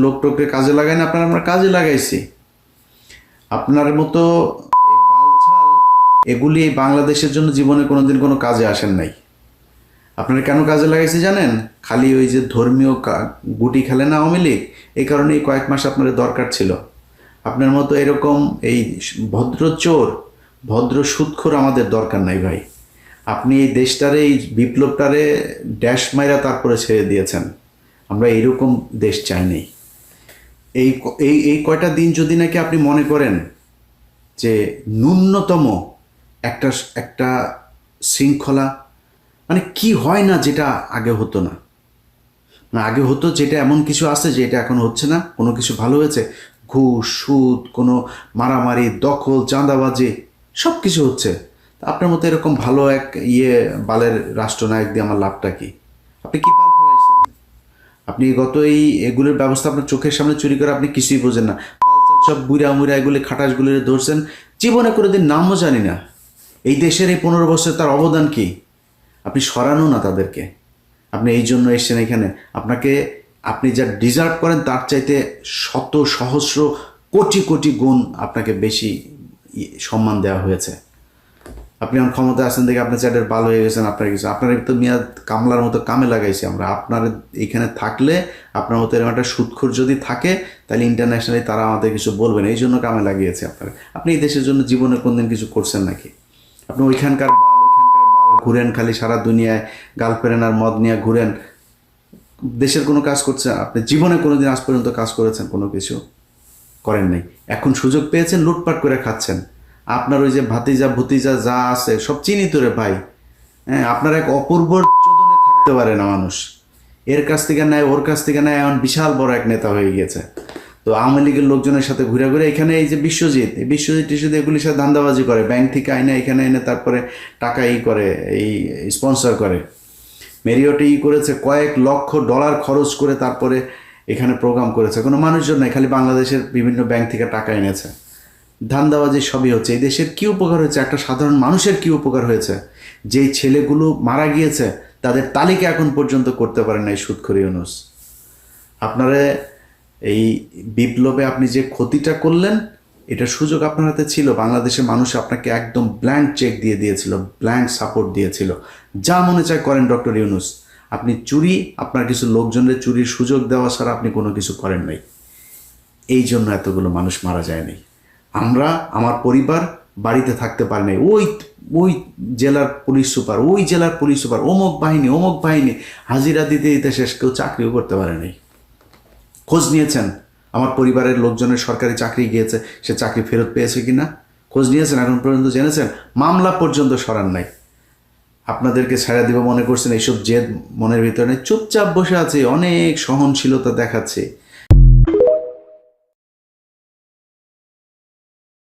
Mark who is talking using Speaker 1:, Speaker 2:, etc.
Speaker 1: লোক টোককে কাজে লাগাই না, আমরা কাজে লাগাইছি। আপনার মতো এই বালছাল এগুলি এই বাংলাদেশের জন্য জীবনে কোনোদিন কোনো কাজে আসেন নাই। আপনারা কেন কাজে লাগাইছি জানেন? খালি ওই যে ধর্মীয় গুটি খেলে না আওয়ামী লীগ, এই কারণে এই কয়েক মাস আপনার দরকার ছিল। আপনার মতো এরকম এই ভদ্র চোর, ভদ্র সুদখোর আমাদের দরকার নাই ভাই। আপনি এই দেশটারে, এই বিপ্লবটারে ড্যাশ মাইরা তারপরে ছেড়ে দিয়েছেন। আমরা এইরকম দেশ চাই নাই। এই এই এই কয়টা দিন যদি নাকি আপনি মনে করেন যে ন্যূনতম একটা একটা শৃঙ্খলা, মানে কি হয় না যেটা আগে হতো না, মানে আগে হতো যেটা এমন কিছু আছে যে এটা এখন হচ্ছে না, কোনো কিছু ভালো হয়েছে, ঘুষ সুদ, কোনো মারামারি দখল চাঁদাবাজি সব কিছু হচ্ছে। আপনার মতো এরকম ভালো এক বালের রাষ্ট্রনায়ক দিয়ে আমার লাভটা কি? আপনি কি বাল ফলাইছেন? আপনি গত এগুলোর ব্যবস্থা আপনার চোখের সামনে চুরি করে আপনি কিছুই বোঝেন না। সব বুড়া মুড়া এগুলি খাটাসগুলি ধরছেন, জীবনে কোনোদিন নামও জানি না। এই দেশের এই 15 বছর তার অবদান কি? আপনি সরানো না তাদেরকে। আপনি এই জন্য এসছেন এখানে। আপনি যা ডিজার্ভ করেন তার চাইতে শত সহস্র কোটি কোটি গুণ আপনাকে বেশি সম্মান দেওয়া হয়েছে। আপনি আমার ক্ষমতা আছেন দেখে আপনার চ্যাটের ভালো হয়ে গেছেন, আপনার তো মিয়া কামলার মতো কামে লাগাইছি আমরা। আপনার এখানে থাকলে, আপনার মতো এরকম একটা সুদখোর যদি থাকে, তাহলে ইন্টারন্যাশনালি তারা আমাদের কিছু বলবেন, এই জন্য কামে লাগিয়েছে আপনারা। আপনি এই দেশের জন্য জীবনে কোনদিন কিছু করছেন নাকি? আপনি ওইখানকার বাল ঘুরেন, খালি সারা দুনিয়ায় গার্লফ্রেন্ড আর মদ নিয়ে ঘুরেন, দেশের কোনো কাজ করছেন? আপনি জীবনে কোনোদিন আজ পর্যন্ত কাজ করেছেন? কোনো কিছু করেন নাই। এখন সুযোগ পেয়েছেন, লুটপাট করে খাচ্ছেন। আপনার ওই যে ভাতিজা ভতিজা যা আছে সব চিনি তোরে ভাই। হ্যাঁ, আপনার এক অপূর্ব চোদনে থাকতে পারে না মানুষ। এর কাছ থেকে নেয়, ওর কাছ থেকে নেয়, এমন বিশাল বড় এক নেতা হয়ে গিয়েছে। তো আওয়ামী লীগের লোকজনের সাথে ঘুরে ঘুরে এখানে এই যে বিশ্বজিৎ টিশ্বজিৎ এগুলির সাথে ধান্দাবাজি করে, ব্যাংক থেকে আইনে এখানে এনে তারপরে টাকা করে, এই স্পন্সর করে। মেরিওটে করেছে, কয়েক লক্ষ ডলার খরচ করে তারপরে এখানে প্রোগ্রাম করেছে। কোনো মানুষজন নাই, খালি বাংলাদেশের বিভিন্ন ব্যাংক থেকে টাকা এনেছে। ধান্দাবাজি সবই হচ্ছে। এই দেশের কী উপকার হয়েছে? একটা সাধারণ মানুষের কী উপকার হয়েছে? যেই ছেলেগুলো মারা গিয়েছে তাদের তালিকা এখন পর্যন্ত করতে পারেন না এই সুদখোরি ইউনূস। আপনারা এই বিপ্লবে আপনি যে ক্ষতিটা করলেন, এটার সুযোগ আপনার হাতে ছিল। বাংলাদেশের মানুষ আপনাকে একদম ব্ল্যাঙ্ক চেক দিয়ে দিয়েছিল, ব্ল্যাঙ্ক সাপোর্ট দিয়েছিল। যা মনে চায় করেন ডক্টর ইউনূস। আপনি আপনার কিছু লোকজনের চুরির সুযোগ দেওয়া ছাড়া আপনি কোনো কিছু করেন নাই। এই জন্য এতগুলো মানুষ মারা যায় নাই। আমার পরিবার বাড়িতে থাকতে পারে নাই। ওই জেলার পুলিশ সুপার, অমুক বাহিনী হাজিরা দিতে দিতে শেষ, কেউ চাকরিও করতে পারে নাই। খোঁজ নিয়েছেন আমার পরিবারের লোকজনের সরকারি চাকরি গিয়েছে, সে চাকরি ফেরত পেয়েছে কিনা খোঁজ নিয়েছেন? এখন পর্যন্ত জেনেছেন? মামলা পর্যন্ত সরান নাই। আপনাদেরকে ছেড়ে দিব মনে করছেন, এইসব জেদ মনের ভিতরে নেই, চুপচাপ বসে আছে, অনেক সহনশীলতা দেখাচ্ছে।